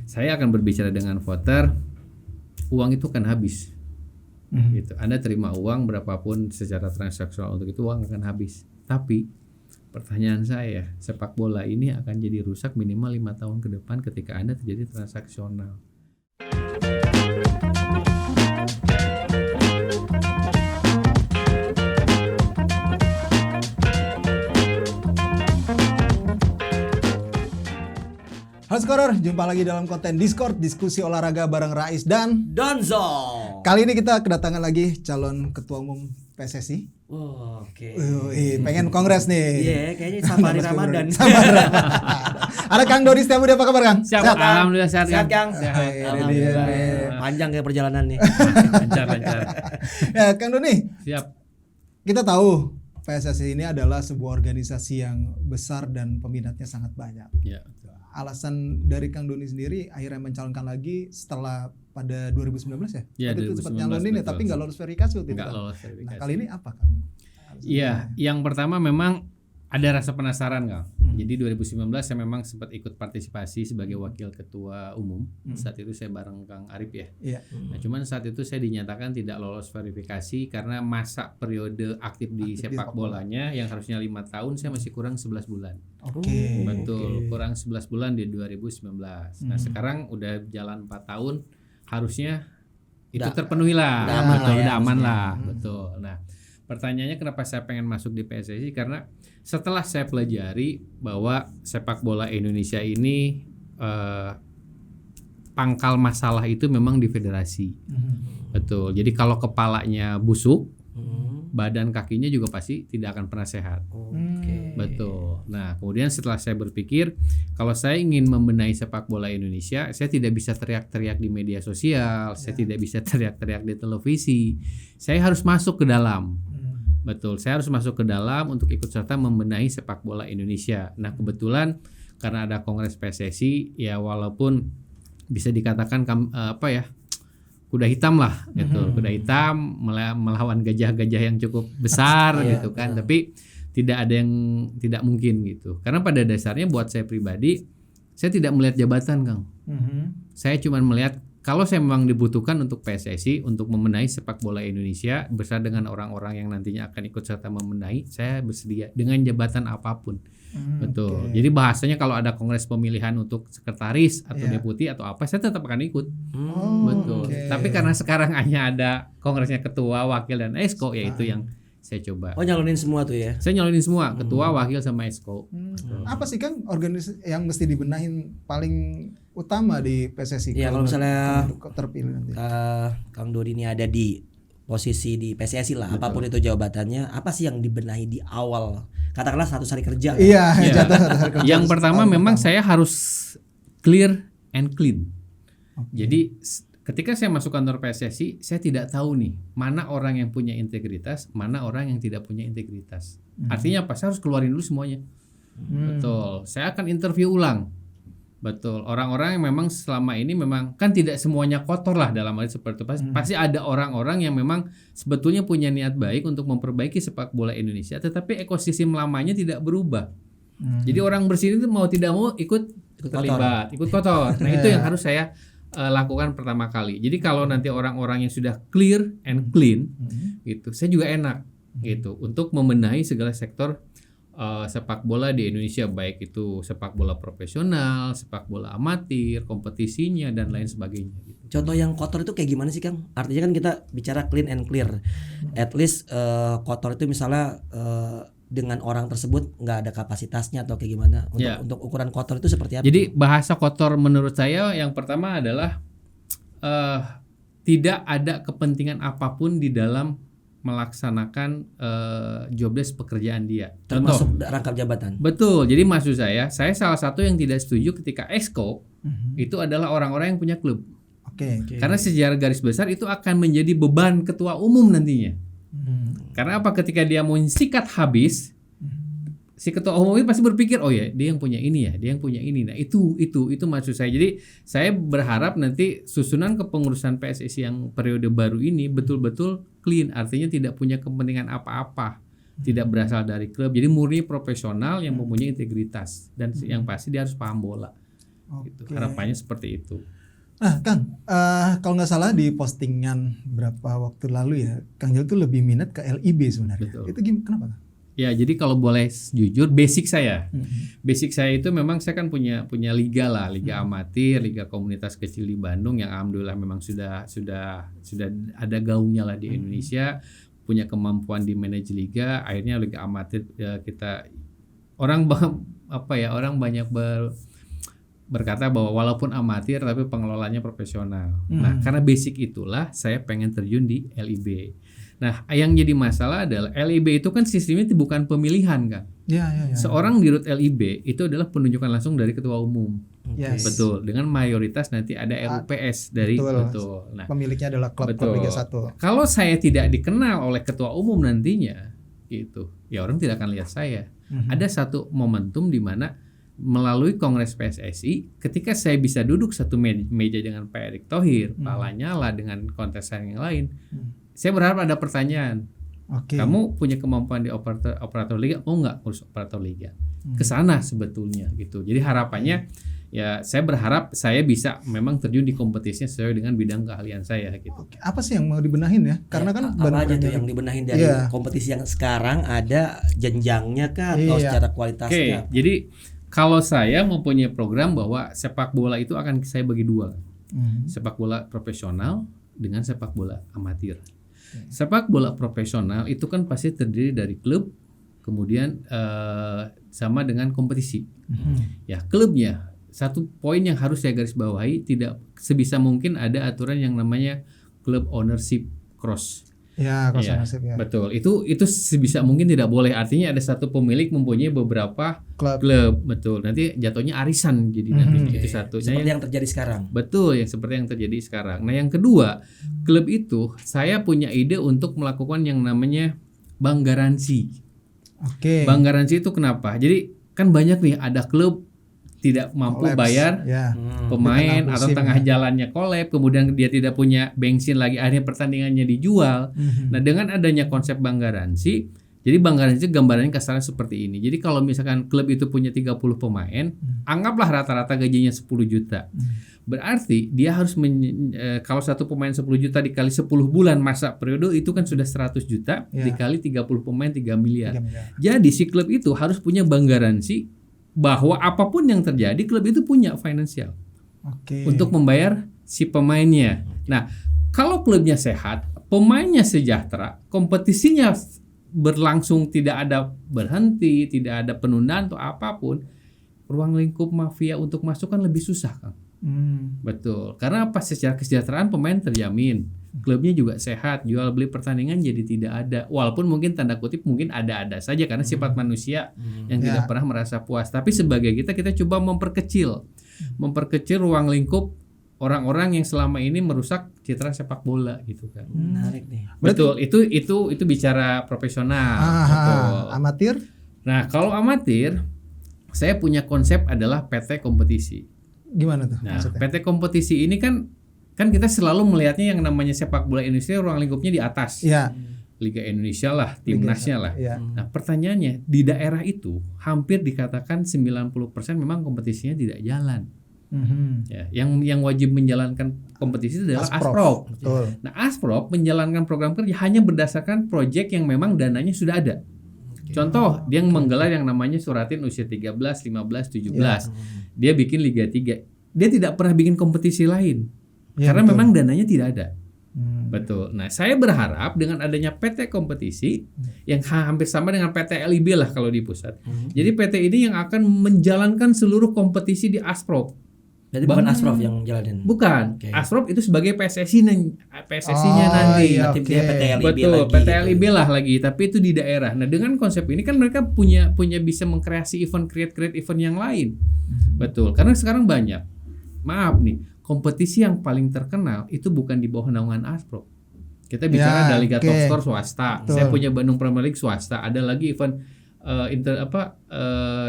saya akan berbicara dengan voter, uang itu akan habis. Gitu. Anda terima uang berapapun secara transaksional untuk itu uang akan habis. Tapi pertanyaan saya, sepak bola ini akan jadi rusak minimal 5 tahun ke depan ketika Anda terjadi transaksional. Halo Scorer, jumpa lagi dalam konten Discord, diskusi olahraga bareng Rais dan Donzo. Kali ini kita kedatangan lagi calon ketua umum PSSI. Oh, oke. Pengen kongres nih. Iya, kayaknya safari Ramadan. Ada Kang Dodi Setiabudi, apa kabar Kang? Siap, alhamdulillah sehat Kang. Alhamdulillah. Panjang kayak perjalanan nih. Lancar. Ya Kang Doni, Siap. kita tahu PSSI ini adalah sebuah organisasi yang besar dan peminatnya sangat banyak. Ya. Alasan dari Kang Doni sendiri akhirnya mencalonkan lagi setelah pada 2019 ya? Ya, Waktu itu 2019, sempat nyalonin ya, betul. tapi nggak lolos verifikasi waktu itu. Nggak Kang. lolos verifikasi. Nah, kali ini apa Kang? Iya, yang pertama memang ada rasa penasaran Kang. Jadi 2019 saya memang sempat ikut partisipasi sebagai wakil ketua umum. Saat itu saya bareng Kang Arif ya. Iya. Nah, cuman saat itu saya dinyatakan tidak lolos verifikasi karena masa periode aktif di sepak bolanya yang harusnya 5 tahun saya masih kurang 11 bulan. Oke. Betul, kurang 11 bulan di 2019. Nah, sekarang udah jalan 4 tahun, harusnya itu terpenuhi lah. udah aman Betul, lah ya, udah aman harusnya. lah. Betul. Nah, pertanyaannya kenapa saya pengen masuk di PSSI, karena setelah saya pelajari bahwa sepak bola Indonesia ini pangkal masalah itu memang di federasi. Betul. Jadi kalau kepalanya busuk, badan kakinya juga pasti tidak akan pernah sehat. Oke. Betul. Nah, kemudian setelah saya berpikir, kalau saya ingin membenahi sepak bola Indonesia, saya tidak bisa teriak-teriak di media sosial, saya tidak bisa teriak-teriak di televisi. Saya harus masuk ke dalam. Betul, saya harus masuk ke dalam untuk ikut serta membenahi sepak bola Indonesia. Nah, kebetulan karena ada Kongres PSSI, ya walaupun bisa dikatakan kuda hitam lah gitu. Kuda hitam melawan gajah-gajah yang cukup besar gitu kan. Tapi tidak ada yang tidak mungkin gitu. Karena pada dasarnya buat saya pribadi, saya tidak melihat jabatan, Kang. Saya cuma melihat kalau saya memang dibutuhkan untuk PSSI untuk membenahi sepak bola Indonesia bersama dengan orang-orang yang nantinya akan ikut serta membenahi, saya bersedia dengan jabatan apapun. Betul. Jadi bahasanya kalau ada kongres pemilihan untuk sekretaris atau deputi atau apa, saya tetap akan ikut. Betul. Tapi karena sekarang hanya ada kongresnya ketua, wakil dan esko, yaitu yang saya coba. Oh, nyalonin semua tuh ya. Saya nyalonin semua, ketua, wakil sama esko. Apa sih Kang organisasi yang mesti dibenahin paling utama di PSSI? Iya, kalau misalnya terpilih nanti. Kang Dodi ini ada di posisi di PSSI lah, apapun itu jabatannya, apa sih yang dibenahi di awal? Katakanlah 100 hari kerja. Iya, jatuh satu hari kerja. Yang pertama memang saya harus clear and clean. Jadi ketika saya masuk kantor PSSI, saya tidak tahu nih mana orang yang punya integritas, mana orang yang tidak punya integritas. Artinya apa? Saya harus keluarin dulu semuanya. Betul. Saya akan interview ulang. Betul. Orang-orang yang memang selama ini memang kan tidak semuanya kotor lah dalam hal seperti itu. Pasti ada orang-orang yang memang sebetulnya punya niat baik untuk memperbaiki sepak bola Indonesia, tetapi ekosistem lamanya tidak berubah. Jadi orang bersih itu mau tidak mau ikut terlibat, ikut kotor. Nah, itu yang harus saya lakukan pertama kali. Jadi kalau nanti orang-orang yang sudah clear and clean gitu, saya juga enak gitu untuk membenahi segala sektor sepak bola di Indonesia, baik itu sepak bola profesional, sepak bola amatir, kompetisinya dan lain sebagainya gitu. Contoh yang kotor itu kayak gimana sih Kang? Artinya kan kita bicara clean and clear. At least kotor itu misalnya dengan orang tersebut nggak ada kapasitasnya atau kayak gimana? Untuk ukuran kotor itu seperti apa? Jadi bahasa kotor menurut saya yang pertama adalah tidak ada kepentingan apapun di dalam melaksanakan jobdesk pekerjaan dia. Termasuk rangkap jabatan. Betul. Jadi maksud saya salah satu yang tidak setuju ketika exco itu adalah orang-orang yang punya klub. Karena secara garis besar itu akan menjadi beban ketua umum nantinya. Karena apa? Ketika dia mau sikat habis, si ketua umum itu pasti berpikir, oh ya dia yang punya ini ya, dia yang punya ini. Nah itu maksud saya. Jadi saya berharap nanti susunan kepengurusan PSSI yang periode baru ini betul-betul clean, artinya tidak punya kepentingan apa-apa, tidak berasal dari klub. Jadi murni profesional yang mempunyai integritas dan yang pasti dia harus paham bola. Gitu. Oke. Harapannya seperti itu. Nah, Kang, kalau nggak salah di postingan berapa waktu lalu ya, Kang Jel tuh lebih minat ke LIB sebenarnya. Betul. Itu gimana? Kenapa, Kang? Ya, jadi kalau boleh jujur, basic saya Mhm. Basic saya itu memang saya kan punya liga lah, liga amatir, liga komunitas kecil di Bandung yang alhamdulillah memang sudah ada gaungnya lah di Indonesia, punya kemampuan di manage liga. Akhirnya liga amatir kita orang banyak berkata bahwa walaupun amatir tapi pengelolanya profesional. Nah, karena basic itulah saya pengen terjun di LIB. Nah, yang jadi masalah adalah LIB itu kan sistemnya bukan pemilihan, Kang. Ya. Seorang dirut LIB itu adalah penunjukan langsung dari ketua umum. Yes. Betul. Dengan mayoritas nanti ada RUPS dari Betul. Nah, Pemiliknya adalah klub betul. Liga 1. Kalau saya tidak dikenal oleh ketua umum nantinya, gitu, ya orang tidak akan lihat saya. Ada satu momentum di mana melalui Kongres PSSI, ketika saya bisa duduk satu meja dengan Pak Erick Thohir, Pak Lanyala dengan kontestan yang lain, saya berharap ada pertanyaan. Oke. Kamu punya kemampuan di operator liga, mau nggak urus operator liga? Kesana sebetulnya gitu. Jadi harapannya ya saya berharap saya bisa memang terjun di kompetisinya sesuai dengan bidang keahlian saya gitu. Oke, apa sih yang mau dibenahin ya? Karena kan apa aja tuh Premier yang dibenahin dari Iya. kompetisi yang sekarang, ada jenjangnya kah atau Iya. secara Oke, kualitasnya? jadi kalau saya mempunyai program bahwa sepak bola itu akan saya bagi dua. Sepak bola profesional dengan sepak bola amatir. Sepak bola profesional itu kan pasti terdiri dari klub, kemudian sama dengan kompetisi. Ya, klubnya satu poin yang harus saya garis bawahi, tidak sebisa mungkin ada aturan yang namanya club ownership cross. Ya, Iya, nasib ya. betul. Itu sebisa mungkin tidak boleh. Artinya ada satu pemilik mempunyai beberapa Klub. klub, betul. Nanti jatuhnya arisan jadi nantinya itu satu. Nah, Seperti yang terjadi sekarang. betul, yang seperti yang terjadi sekarang. Nah, yang kedua, klub itu saya punya ide untuk melakukan yang namanya bank garansi. Oke. Bank garansi itu kenapa? Jadi kan banyak nih ada klub tidak mampu Collapse. bayar Ya. pemain Di tengah atau musim, tengah ya. jalannya collab, kemudian dia tidak punya bensin lagi, akhirnya pertandingannya dijual. Nah, dengan adanya konsep bank garansi, jadi bank garansi gambarannya kasarnya seperti ini. Jadi kalau misalkan klub itu punya 30 pemain, anggaplah rata-rata gajinya 10 juta. Berarti dia harus kalau satu pemain 10 juta dikali 10 bulan masa periode itu kan sudah 100 juta Ya. dikali 30 pemain 3 miliar. 3 miliar. Jadi si klub itu harus punya bank garansi bahwa apapun yang terjadi klub itu punya finansial Oke. untuk membayar si pemainnya. Nah, kalau klubnya sehat, pemainnya sejahtera, kompetisinya berlangsung tidak ada berhenti, tidak ada penundaan atau apapun, ruang lingkup mafia untuk masuk kan lebih susah, Kang. Betul. Karena apa? Secara kesejahteraan pemain terjamin. Klubnya juga sehat, jual beli pertandingan jadi tidak ada. Walaupun mungkin tanda kutip mungkin ada-ada saja karena sifat manusia yang tidak pernah merasa puas. Tapi sebagai kita coba memperkecil ruang lingkup orang-orang yang selama ini merusak citra sepak bola gitu kan. Menarik nih. Betul. Itu bicara profesional. Betul. Amatir? Nah, kalau amatir saya punya konsep adalah PT kompetisi. Gimana tuh Nah, maksudnya? PT kompetisi ini kan kita selalu melihatnya yang namanya sepak bola Indonesia ruang lingkupnya di atas. Iya. Liga Indonesia lah, timnasnya lah. Iya. Nah, pertanyaannya di daerah itu hampir dikatakan 90% memang kompetisinya tidak jalan. Ya, yang wajib menjalankan kompetisi itu adalah Asprop. Betul. Nah, Asprop menjalankan program kerja hanya berdasarkan proyek yang memang dananya sudah ada. Contoh, dia menggelar yang namanya Suratin usia 13, 15, 17. Dia bikin Liga 3. Dia tidak pernah bikin kompetisi lain. Ya, karena betul. memang dananya tidak ada. Betul. Nah, saya berharap dengan adanya PT kompetisi yang hampir sama dengan PT LIB lah kalau di pusat. Jadi PT ini yang akan menjalankan seluruh kompetisi di Asprop. Jadi bukan Asprof yang jalanin. Bukan. Oke. Asprop itu sebagai PSSI-nya nanti. iya, Tim oke. dia PT LIB Betul, lagi. PT gitu. LIB lah lagi, tapi itu di daerah. Nah, dengan konsep ini kan mereka punya bisa mengkreasi create event yang lain. Betul, karena sekarang banyak. Maaf nih, kompetisi yang paling terkenal itu bukan di bawah naungan Asprop. Kita bicara ada Liga oke. Top Score swasta. Betul. Saya punya Bandung Premier League swasta. Ada lagi event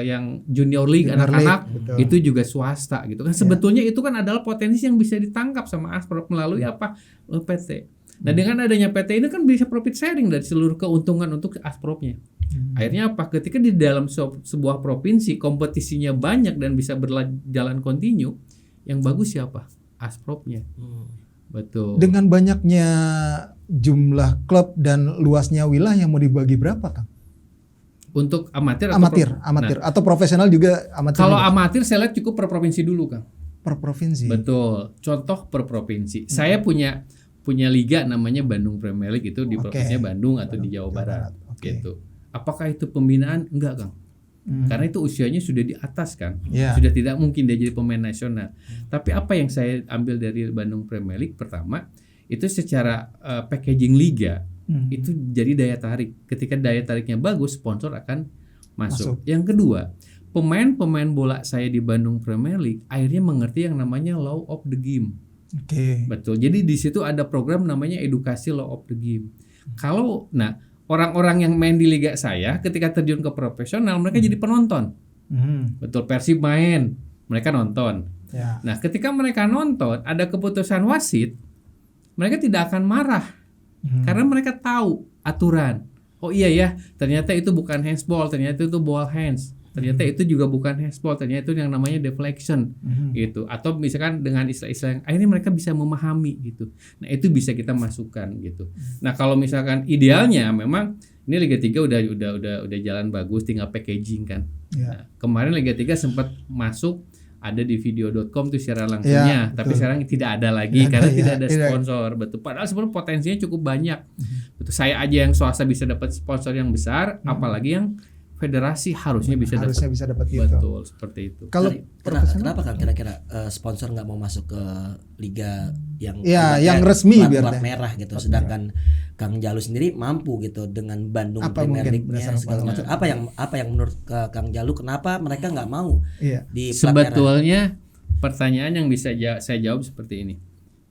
yang Junior League Junior anak-anak League, betul. itu juga swasta gitu kan. Sebetulnya itu kan adalah potensi yang bisa ditangkap sama Asprop melalui apa? PT. Nah, dengan adanya PT ini kan bisa profit sharing dari seluruh keuntungan untuk Aspropnya. Akhirnya apa? Ketika di dalam sebuah provinsi kompetisinya banyak dan bisa berjalan kontinu, Yang bagus siapa? Asprofnya. Betul. Dengan banyaknya jumlah klub dan luasnya wilayah mau dibagi berapa, Kang? Untuk amatir atau Amatir Nah, atau profesional juga amatir. kalau juga? amatir saya lihat cukup per provinsi dulu, Kang. Per provinsi. Betul. Contoh per provinsi. Saya punya liga namanya Bandung Premier League, itu di Oke. provinsinya Bandung atau di Jawa Barat. Oke. Gitu. Apakah itu pembinaan? Enggak, Kang. Karena itu usianya sudah di atas kan, Ya. sudah tidak mungkin dia jadi pemain nasional. Tapi apa yang saya ambil dari Bandung Premier League, pertama itu secara packaging liga itu jadi daya tarik. Ketika daya tariknya bagus, sponsor akan masuk. Yang kedua, pemain bola saya di Bandung Premier League akhirnya mengerti yang namanya law of the game. Oke. Betul. Jadi di situ ada program namanya edukasi law of the game. Orang-orang yang main di liga saya ketika terjun ke profesional mereka jadi penonton. Betul, Persib main, mereka nonton. Ya. Nah, ketika mereka nonton ada keputusan wasit, mereka tidak akan marah. Karena mereka tahu aturan. Oh iya ya, ternyata itu bukan handsball, ternyata itu ball hands. Ternyata itu juga bukan handsball, ternyata itu yang namanya deflection gitu. Atau misalkan dengan istilah-istilah yang akhirnya mereka bisa memahami gitu. Nah, itu bisa kita masukkan gitu. Nah, kalau misalkan idealnya memang ini Liga 3 udah jalan bagus, tinggal packaging kan. Ya. Nah, kemarin Liga 3 sempat masuk ada di video.com tuh siaran langsungnya, Ya, tapi betul. sekarang tidak ada lagi karena ya, tidak ada tidak. sponsor. Betul. Padahal sebenarnya potensinya cukup banyak. Betul. Saya aja yang swasta bisa dapat sponsor yang besar, apalagi yang federasi harusnya bisa dapat. Harusnya bisa dapat gitu. Betul, seperti itu. Kalau Kenapa kan kira-kira sponsor nggak mau masuk ke liga yang Ya, yang resmi plat biar teh. merah gitu, sedangkan Kang Jalu sendiri mampu gitu dengan Bandung Apa Premier mungkin League-nya berdasarkan segala macam. Apa yang menurut Kang Jalu kenapa mereka nggak mau Iya. di plat merah? Sebetulnya pertanyaan yang bisa saya jawab seperti ini.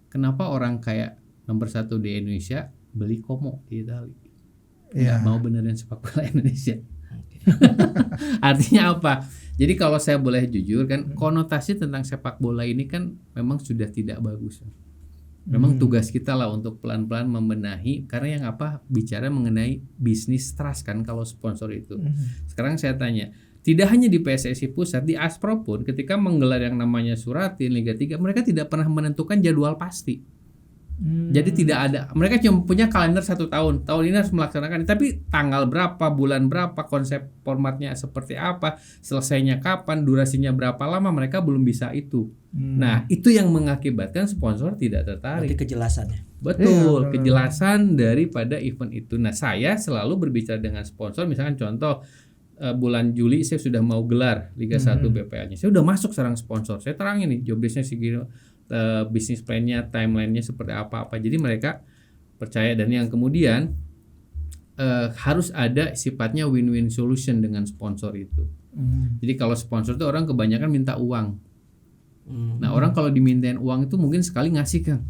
Kenapa orang kayak nomor 1 di Indonesia beli Como di Italia? Iya. Nggak mau benerin sepak bola Indonesia. Artinya apa? Jadi kalau saya boleh jujur kan, konotasi tentang sepak bola ini kan memang sudah tidak bagus. Memang tugas kita lah untuk pelan-pelan membenahi, karena yang apa bicara mengenai bisnis trust kan kalau sponsor itu. Sekarang saya tanya, tidak hanya di PSSI pusat, di Aspro pun ketika menggelar yang namanya Suratin Liga 3, mereka tidak pernah menentukan jadwal pasti. Jadi tidak ada, mereka cuma punya kalender 1 tahun. Tahun ini harus melaksanakan, tapi tanggal berapa, bulan berapa, konsep formatnya seperti apa, selesainya kapan, durasinya berapa lama, mereka belum bisa itu. Nah, itu yang mengakibatkan sponsor tidak tertarik. Berarti kejelasannya. Betul, kejelasan daripada event itu. Nah, saya selalu berbicara dengan sponsor, misalkan contoh bulan Juli saya sudah mau gelar Liga 1 BPL-nya. Saya udah masuk sarang sponsor. Saya terangin nih job desk-nya segini, bisnis plan-nya, timeline-nya seperti apa-apa. Jadi mereka percaya, dan yang kemudian harus ada sifatnya win-win solution dengan sponsor itu. Jadi kalau sponsor itu orang kebanyakan minta uang. Nah, orang kalau dimintain uang itu mungkin sekali ngasih, Kang.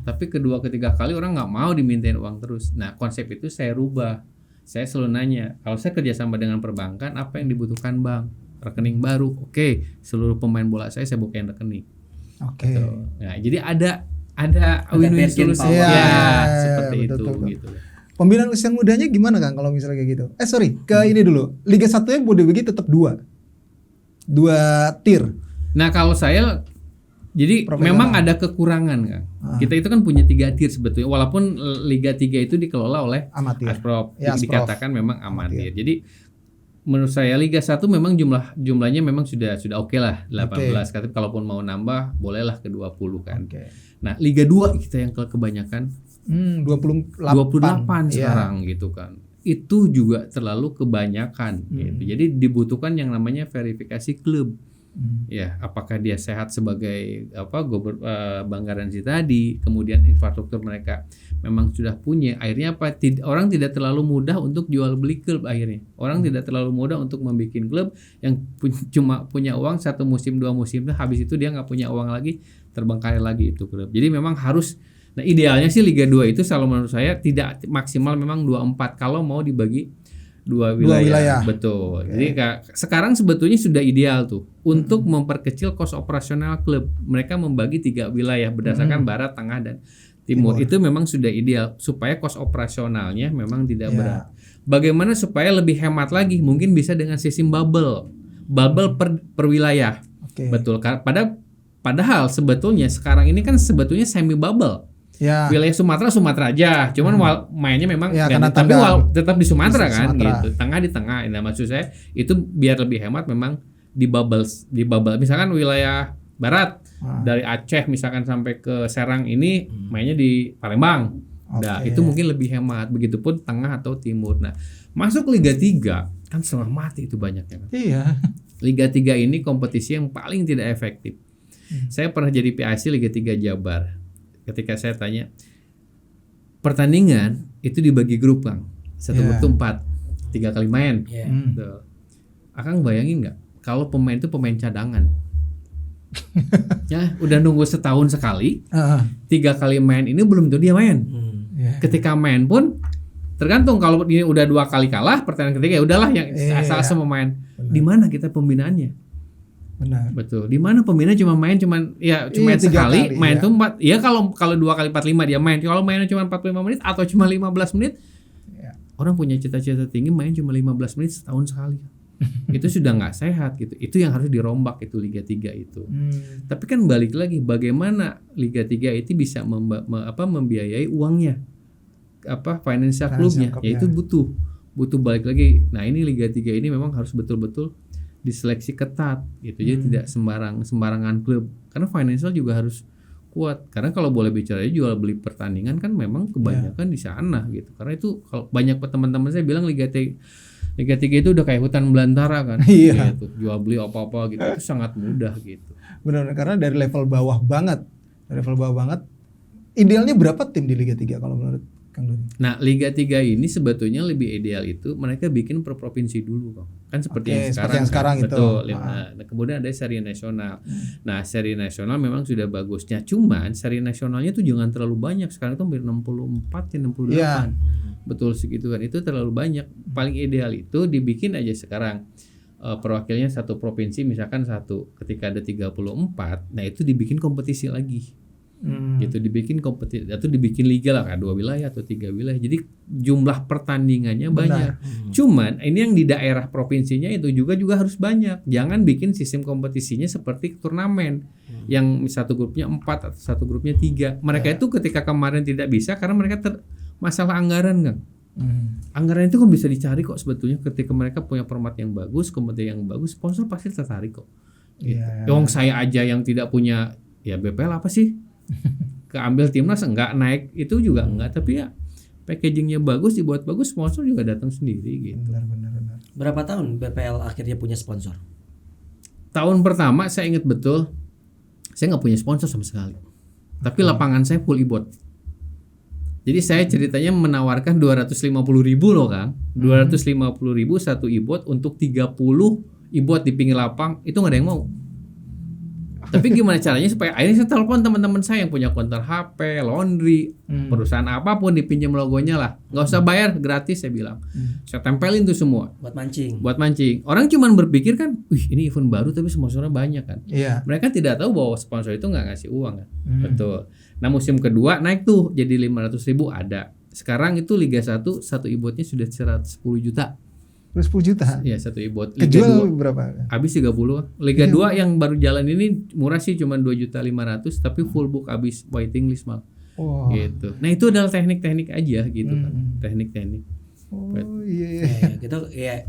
Tapi kedua ketiga kali orang nggak mau dimintain uang terus. Nah, konsep itu saya rubah. Saya selalu nanya, kalau saya kerjasama dengan perbankan, apa yang dibutuhkan bank? Rekening baru, oke. Seluruh pemain bola saya bukain rekening. Oke. Nah, jadi ada win-win bargain solution power. ya, Ya, seperti betul, itu betul. gitu. Pembinaan usia mudanya gimana, Kang, kalau misalnya kayak gitu? Ini dulu. Liga 1-nya Bodebegi tetap 2 tier. Nah, kalau saya jadi Profesional. memang ada kekurangan, Kang. Kita itu kan punya 3 tier sebetulnya, walaupun Liga 3 itu dikelola oleh Amatir. Asprof. Ya, Asprof. Dikatakan memang amatir. Jadi menurut saya Liga 1 memang jumlahnya memang sudah oke lah 18. Tapi kalaupun mau nambah bolehlah ke 20 kan. Oke. Nah, Liga 2 kita yang kebanyakan 28 sekarang gitu kan. Itu juga terlalu kebanyakan gitu. Jadi dibutuhkan yang namanya verifikasi klub. Ya, apakah dia sehat sebagai Bang Garansi tadi, kemudian infrastruktur mereka memang sudah punya. Akhirnya apa? Orang tidak terlalu mudah untuk jual beli klub akhirnya. Orang tidak terlalu mudah untuk membuat klub yang cuma punya uang 1 musim 2 musim, habis itu dia nggak punya uang lagi, terbengkalai lagi itu klub. Jadi memang harus, nah idealnya sih Liga 2 itu selalu menurut saya tidak maksimal memang 24 kalau mau dibagi 2 wilayah. Betul. Jadi sekarang sebetulnya sudah ideal tuh untuk memperkecil kos operasional klub. Mereka membagi 3 wilayah berdasarkan barat, tengah, dan timur. Itu memang sudah ideal supaya kos operasionalnya memang tidak berat. Bagaimana supaya lebih hemat lagi? Mungkin bisa dengan sistem bubble per wilayah. Oke. Betul. Pada Padahal sebetulnya sekarang ini kan sebetulnya semi bubble. Ya. Wilayah Sumatera aja, cuman mainnya memang Ya, dan karena tapi tetap di Sumatera di kan Sumatera. gitu. Tengah di tengah. Nah, maksud saya itu biar lebih hemat memang di bubble misalkan wilayah barat dari Aceh misalkan sampai ke Serang ini mainnya di Palembang. Nah, itu mungkin lebih hemat. Begitupun tengah atau timur. Nah, masuk Liga 3 kan setengah mati itu banyaknya kan. Iya. Liga 3 ini kompetisi yang paling tidak efektif. Saya pernah jadi PAC Liga 3 Jabar. Ketika saya tanya, pertandingan itu dibagi grup Kang. Satu grup itu 4, 3 kali main. Tuh. Akang bayangin nggak kalau pemain itu pemain cadangan? Ya, udah nunggu setahun sekali, 3 kali main ini belum tentu dia main. Ketika main pun tergantung, kalau ini udah 2 kali kalah, pertandingan ketiga ya udahlah yang asal-asal pemain. Di mana kita pembinaannya? Benar. Betul. Di mana pembina cuma main sekali, main tuh 4. Ya kalau 2 kali 45 dia main. Kalau mainnya cuma 45 menit atau cuma 15 menit. Orang punya cita-cita tinggi main cuma 15 menit setahun sekali. Itu sudah nggak sehat gitu. Itu yang harus dirombak itu Liga 3 itu. Tapi kan balik lagi, bagaimana Liga 3 itu bisa membiayai uangnya. Financial klubnya. Ya itu butuh balik lagi. Nah, ini Liga 3 ini memang harus betul-betul diseleksi ketat gitu. Jadi tidak sembarangan klub. Karena financial juga harus kuat. Karena kalau boleh bicara jual beli pertandingan kan memang kebanyakan di sana gitu. Karena itu kalau banyak teman-teman saya bilang Liga 3 itu udah kayak hutan belantara kan. Gitu. Jual beli apa-apa gitu itu sangat mudah gitu. Benar, karena dari level bawah banget. Idealnya berapa tim di Liga 3 kalau menurut Kang Doni? Nah, Liga 3 ini sebetulnya lebih ideal itu mereka bikin per provinsi dulu, Kang. Kan seperti yang sekarang itu. Betul. Nah, kemudian ada seri nasional. Nah, seri nasional memang sudah bagusnya. Cuman seri nasionalnya tuh jangan terlalu banyak. Sekarang itu hampir 64 68. Betul segitu kan. Itu terlalu banyak. Paling ideal itu dibikin aja sekarang. Perwakilnya satu provinsi misalkan satu. Ketika ada 34, nah itu dibikin kompetisi lagi. Gitu, dibikin kompetisi atau dibikin liga lah kan, 2 wilayah atau 3 wilayah. Jadi jumlah pertandingannya banyak. Cuman ini yang di daerah provinsinya itu juga harus banyak. Jangan bikin sistem kompetisinya seperti turnamen yang satu grupnya 4 atau satu grupnya 3. Mereka itu ketika kemarin tidak bisa karena mereka masalah anggaran kan. Anggaran itu kan bisa dicari kok sebetulnya ketika mereka punya format yang bagus, kompetisi yang bagus, sponsor pasti tertarik kok. Gitu. Saya aja yang tidak punya ya BPL apa sih? Keambil timnas enggak naik itu juga enggak, tapi ya packagingnya bagus, dibuat bagus, sponsor juga datang sendiri gitu. Benar. Berapa tahun BPL akhirnya punya sponsor? Tahun pertama saya ingat betul, saya nggak punya sponsor sama sekali, tapi lapangan saya full e-bot. Jadi saya ceritanya menawarkan 250.000 loh Kang, 250.000 satu e-bot untuk 30 e-bot di pinggir lapang, itu nggak ada yang mau. Tapi gimana caranya supaya akhirnya saya telepon teman-teman saya yang punya konter HP, laundry, perusahaan apapun, dipinjam logonya lah, nggak usah bayar, gratis saya bilang. Saya tempelin tuh semua. Buat mancing. Orang cuman berpikir kan, wih ini event baru tapi sponsornya banyak kan. Mereka tidak tahu bahwa sponsor itu nggak ngasih uang kan. Betul. Nah musim kedua naik tuh jadi 500.000 ada. Sekarang itu Liga 1 satu e-botnya sudah 110 juta. 10 juta? Iya satu e-bot. Kejual berapa? Habis 30. Liga 2 yang baru jalan ini murah sih cuma 2.500.000 tapi full book habis waiting list mal. Gitu. Nah itu adalah teknik-teknik aja gitu kan. Teknik-teknik.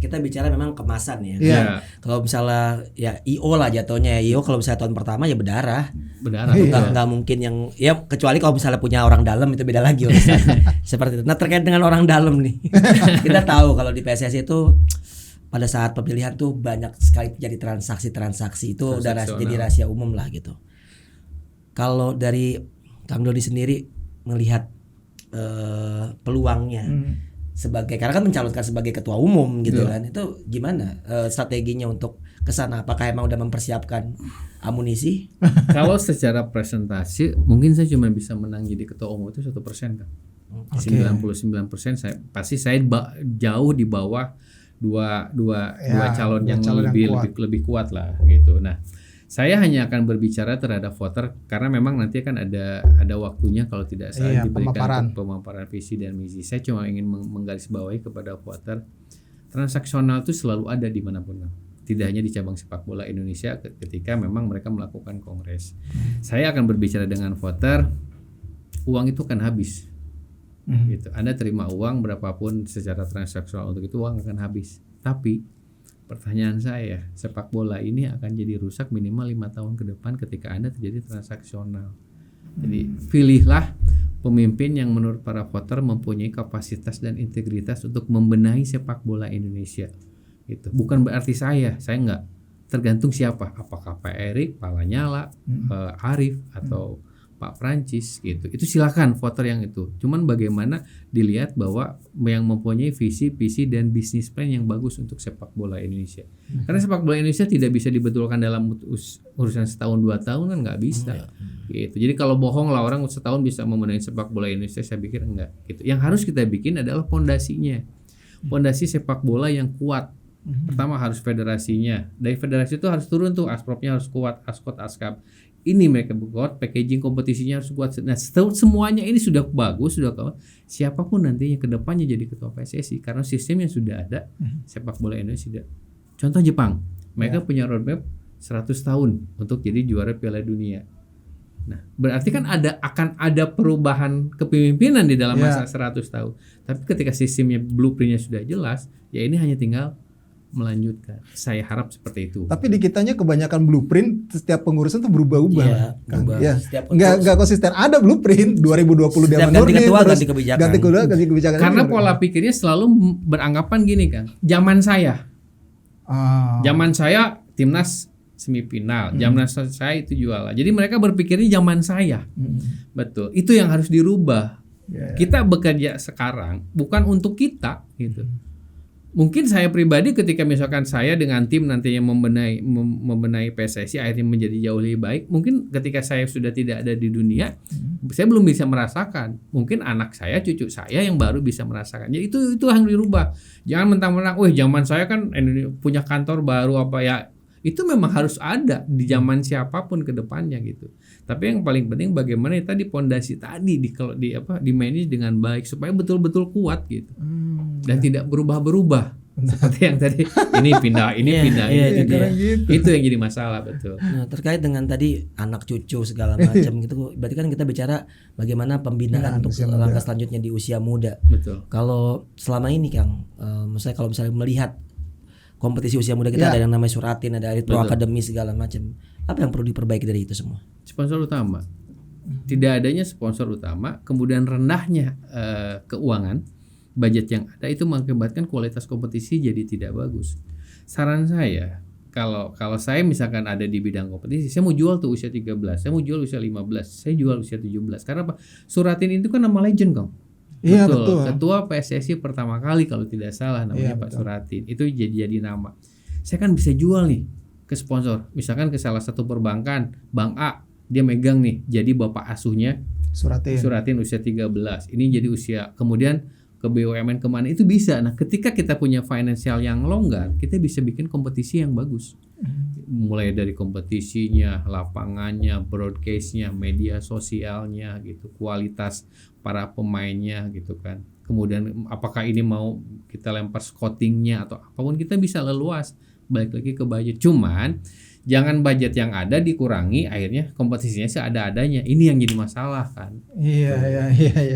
Kita bicara memang kemasan ya. Kalau misalnya ya IO lah jatuhnya, IO kalau misalnya tahun pertama ya berdarah. Nggak mungkin yang ya kecuali kalau misalnya punya orang dalam itu beda lagi seperti itu. Nah terkait dengan orang dalam nih, kita tahu kalau di PSSI itu pada saat pemilihan tuh banyak sekali jadi transaksi itu udah jadi rahasia umum lah gitu. Kalau dari Kang Dodi sendiri melihat peluangnya sebagai, karena kan mencalonkan sebagai ketua umum gitu kan, itu gimana strateginya untuk kesana? Apakah emang udah mempersiapkan amunisi? Kalau secara presentasi mungkin saya cuma bisa menang jadi ketua umum itu 1% kan. 99% saya jauh di bawah dua calon yang lebih kuat lah gitu. Nah saya hanya akan berbicara terhadap voter karena memang nanti akan ada waktunya kalau tidak salah diberikan pemaparan visi dan misi. Saya cuma ingin menggarisbawahi kepada voter, transaksional itu selalu ada dimanapun. tidak hanya di cabang sepak bola Indonesia ketika memang mereka melakukan kongres. Saya akan berbicara dengan voter, uang itu akan habis. Gitu. Anda terima uang berapapun secara transaksional untuk itu, uang akan habis. Tapi pertanyaan saya, sepak bola ini akan jadi rusak minimal 5 tahun ke depan ketika Anda terjadi transaksional. Jadi pilihlah pemimpin yang menurut para voter mempunyai kapasitas dan integritas untuk membenahi sepak bola Indonesia. Gitu. Bukan berarti saya enggak. Tergantung siapa, apakah Pak Erik, Pak Lanyala, Arif atau Pak Prancis gitu. Itu silakan voter yang itu. Cuman bagaimana dilihat bahwa yang mempunyai visi dan bisnis plan yang bagus untuk sepak bola Indonesia. Karena sepak bola Indonesia tidak bisa dibetulkan dalam urusan setahun 2 tahun kan nggak bisa. Gitu. Jadi kalau bohong lah orang setahun bisa membenahi sepak bola Indonesia, saya pikir enggak gitu. Yang harus kita bikin adalah pondasinya. Pondasi sepak bola yang kuat. Pertama harus federasinya. Dari federasi itu harus turun tuh, aspropnya harus kuat, askot, askap. Ini mereka buat, packaging kompetisinya harus kuat. Nah, semuanya ini sudah bagus, sudah kawan. Siapapun nantinya ke depannya jadi ketua PSSI karena sistemnya sudah ada. Sepak bola Indonesia sudah. Contoh Jepang, mereka punya roadmap 100 tahun untuk jadi juara Piala Dunia. Nah, berarti kan akan ada perubahan kepemimpinan di dalam masa 100 tahun. Tapi ketika sistemnya, blueprintnya sudah jelas, ya ini hanya tinggal melanjutkan. Saya harap seperti itu. Tapi di kitanya kebanyakan blueprint setiap pengurusan tuh berubah-ubah. Iya, kan? berubah. Ya. Setiap Nggak konsisten. Ada blueprint 2020 Setiap Dewan ganti Nurdin, ketua terus ganti kebijakan. ganti kebijakan. Karena pola pikirnya selalu beranggapan gini kan. Zaman saya timnas semifinal, zaman saya itu juara. Jadi mereka berpikirnya zaman saya. Betul. Itu yang harus dirubah. Kita bekerja sekarang bukan untuk kita gitu. Mungkin saya pribadi ketika misalkan saya dengan tim nantinya membenahi PSSI akhirnya menjadi jauh lebih baik, mungkin ketika saya sudah tidak ada di dunia, saya belum bisa merasakan. Mungkin anak saya, cucu saya yang baru bisa merasakan. Jadi itu yang dirubah. Jangan mentang-mentang, zaman saya kan punya kantor baru apa ya. Itu memang harus ada di zaman siapapun ke depannya gitu. Tapi yang paling penting bagaimana tadi pondasi tadi di manage dengan baik supaya betul-betul kuat gitu. Dan tidak berubah-berubah. Seperti yang tadi ini pindah. Gitu. Itu yang jadi masalah, betul. Nah, terkait dengan tadi anak cucu segala macam gitu, berarti kan kita bicara bagaimana pembinaan untuk langkah selanjutnya di usia muda. Betul. Kalau selama ini Kang, kalau misalnya melihat kompetisi usia muda kita ada yang namanya Suratin, ada Elite Pro Academy segala macam. Apa yang perlu diperbaiki dari itu semua? Sponsor utama. Tidak adanya sponsor utama, kemudian rendahnya keuangan, budget yang ada itu mengakibatkan kualitas kompetisi jadi tidak bagus. Saran saya, kalau saya misalkan ada di bidang kompetisi, saya mau jual tuh usia 13, saya mau jual usia 15, saya jual usia 17. Karena apa? Suratin itu kan nama legend, Kang. Iya, betul. Ketua PSSI pertama kali kalau tidak salah namanya Pak betul. Suratin. Itu jadi nama. Saya kan bisa jual nih ke sponsor. Misalkan ke salah satu perbankan, Bank A, dia megang nih jadi bapak asuhnya Suratin usia 13. Ini jadi usia. Kemudian ke BUMN kemana itu bisa. Nah, ketika kita punya finansial yang longgar, kita bisa bikin kompetisi yang bagus. Mulai dari kompetisinya, lapangannya, broadcastnya, media sosialnya gitu, kualitas para pemainnya gitu kan. Kemudian apakah ini mau kita lempar scoutingnya atau apapun, kita bisa leluas. Balik lagi ke budget. Cuman jangan budget yang ada dikurangi, akhirnya kompetisinya seada-adanya. Ini yang jadi masalah kan. Iya.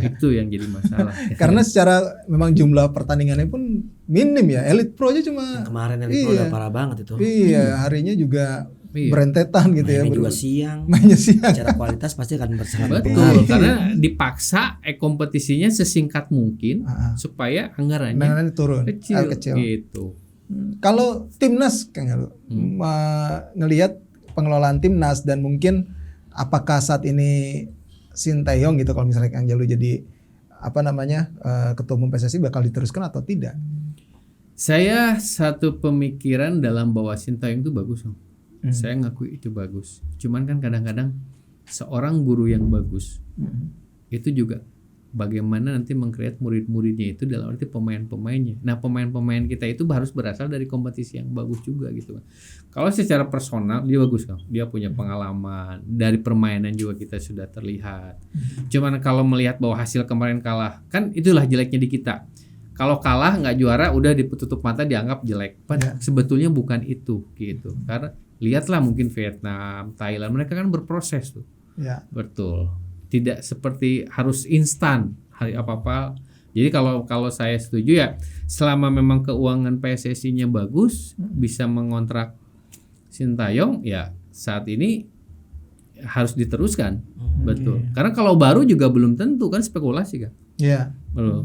Itu yang jadi masalah. Karena secara memang jumlah pertandingannya pun minim ya. Elite Pro aja cuma kemarin Elite Pro udah parah banget itu. Iya, harinya juga berentetan gitu ya. Mainnya juga siang. Secara kualitas pasti akan sangat betul, karena dipaksa kompetisinya sesingkat mungkin supaya anggarannya turun kecil. Gitu. Kalau timnas Kang Jalu, ngelihat pengelolaan timnas dan mungkin apakah saat ini Sinteyong gitu, kalau misalnya Kang Jalu jadi ketua umum PSSI bakal diteruskan atau tidak? Saya satu pemikiran dalam bahwa Sinteyong itu bagus. Saya ngakui itu bagus. Cuman kan kadang-kadang seorang guru yang bagus itu juga bagaimana nanti meng-create murid-muridnya itu dalam arti pemain-pemainnya. Nah, pemain-pemain kita itu harus berasal dari kompetisi yang bagus juga gitu. Kalau secara personal dia bagus kan. Dia punya pengalaman, dari permainan juga kita sudah terlihat. Cuman kalau melihat bahwa hasil kemarin kalah, kan itulah jeleknya di kita. kalau kalah nggak juara udah ditutup mata dianggap jelek. Padahal sebetulnya bukan itu gitu. Karena lihatlah mungkin Vietnam, Thailand, mereka kan berproses tuh. Ya. Betul. Tidak seperti harus instan hari apa-apa. Jadi kalau saya setuju ya, selama memang keuangan PSSI-nya bagus, bisa mengontrak Sintayong, ya saat ini harus diteruskan. Betul. Karena kalau baru juga belum tentu, kan spekulasi kan. Iya.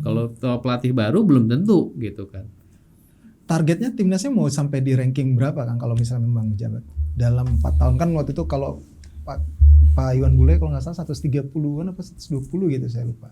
Kalau pelatih baru belum tentu gitu kan. Targetnya timnasnya mau sampai di ranking berapa kan kalau misalnya memang menjabat dalam 4 tahun kan waktu itu kalau Pak Iwan Bule kalau nggak salah 130-an apa 120 gitu saya lupa.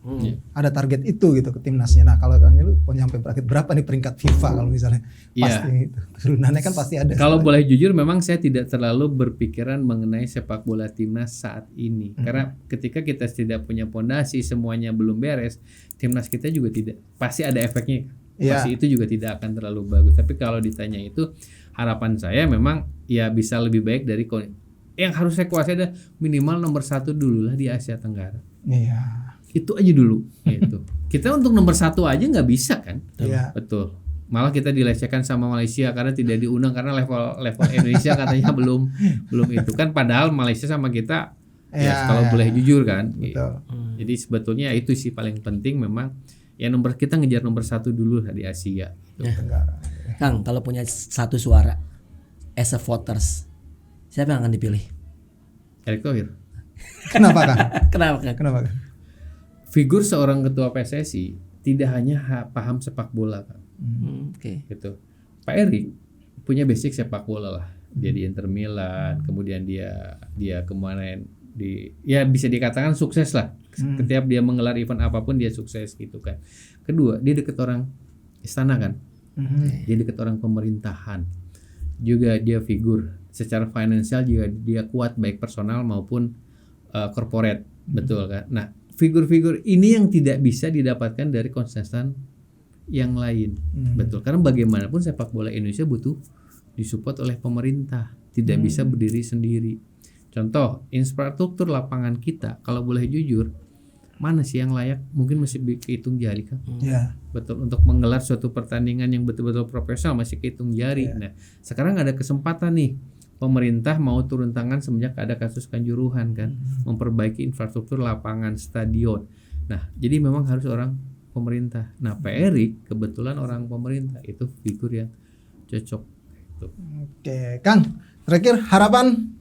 Ada target itu gitu ke timnasnya. Nah kalau Kang Jalu mau nyampe berapa nih peringkat FIFA kalau misalnya pasti itu turunannya kan pasti ada. Kalau boleh jujur memang saya tidak terlalu berpikiran mengenai sepak bola timnas saat ini. Karena ketika kita tidak punya pondasi, semuanya belum beres, timnas kita juga tidak pasti ada efeknya. Pasti itu juga tidak akan terlalu bagus. Tapi kalau ditanya itu harapan saya memang ya bisa lebih baik dari yang harus saya kuasai ada minimal nomor 1 dulu lah di Asia Tenggara. Iya. Itu aja dulu. Gitu. Kita untuk nomor 1 aja nggak bisa kan? Iya. Betul. Malah kita dilecehkan sama Malaysia karena tidak diundang karena level Indonesia katanya belum itu kan. Padahal Malaysia sama kita kalau boleh jujur kan. Betul. Jadi sebetulnya itu sih paling penting memang ya kita ngejar nomor 1 dulu lah di Asia. Gitu. Kang, kalau punya satu suara as a voters, siapa yang akan dipilih? Erick Thohir. Kenapa Kang? Kenapa Kang? Figur seorang ketua PSSI tidak hanya paham sepak bola kan. Gitu. Pak Erick punya basic sepak bola lah. Dia di Inter Milan, kemudian dia kemarin bisa dikatakan sukses lah. Setiap dia menggelar event apapun dia sukses gitu kan. Kedua, dia deket orang istana kan. Dia deket orang pemerintahan. Juga dia figur secara finansial juga dia kuat baik personal maupun corporate. Betul kan. Nah, figur-figur ini yang tidak bisa didapatkan dari kontestan yang lain. Betul. Karena bagaimanapun sepak bola Indonesia butuh disupport oleh pemerintah. Tidak bisa berdiri sendiri. Contoh, infrastruktur lapangan kita kalau boleh jujur mana sih yang layak? Mungkin masih kehitung jari kan? Betul, untuk menggelar suatu pertandingan yang betul-betul profesional masih kehitung jari. Nah, sekarang ada kesempatan nih pemerintah mau turun tangan semenjak ada kasus Kanjuruhan kan, memperbaiki infrastruktur lapangan, stadion. Nah, jadi memang harus orang pemerintah. Nah, Pak Erick kebetulan orang pemerintah, itu figur yang cocok. Gitu. Oke, Kang, terakhir harapan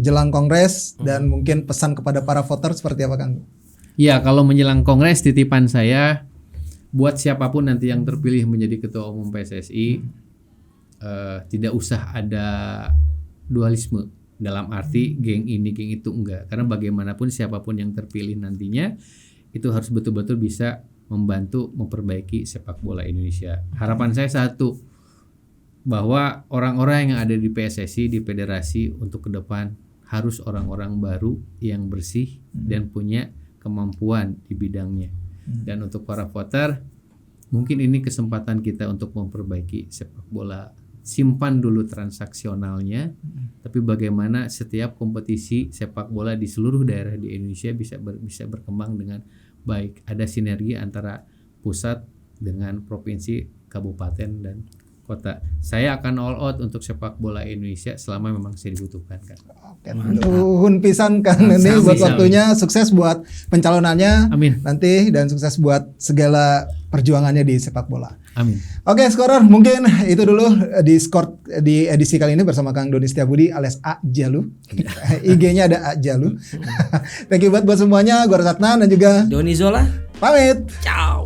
jelang Kongres dan mungkin pesan kepada para voter seperti apa Kang? Ya, kalau menjelang Kongres titipan saya buat siapapun nanti yang terpilih menjadi ketua umum PSSI tidak usah ada dualisme dalam arti geng ini geng itu, enggak. Karena bagaimanapun siapapun yang terpilih nantinya itu harus betul-betul bisa membantu memperbaiki sepak bola Indonesia. Harapan saya satu, bahwa orang-orang yang ada di PSSI, di federasi untuk ke depan harus orang-orang baru yang bersih dan punya kemampuan di bidangnya. Dan untuk para voter, mungkin ini kesempatan kita untuk memperbaiki sepak bola. Simpan dulu transaksionalnya, tapi bagaimana setiap kompetisi sepak bola di seluruh daerah di Indonesia bisa berkembang dengan baik. Ada sinergi antara pusat dengan provinsi, kabupaten dan kota. Saya akan all out untuk sepak bola Indonesia selama memang saya dibutuhkan kan. Oke, nuhun pisan Kang ini buat waktunya, sukses buat pencalonannya. Amin. Nanti dan sukses buat segala perjuangannya di sepak bola. Amin. Oke, Scorer, mungkin itu dulu di skor di edisi kali ini bersama Kang Doni Setiabudi alias A Jalu. IG-nya ada A Jalu. Thank you buat semuanya. Gua Ratna dan juga Doni Zola. Pamit. Ciao.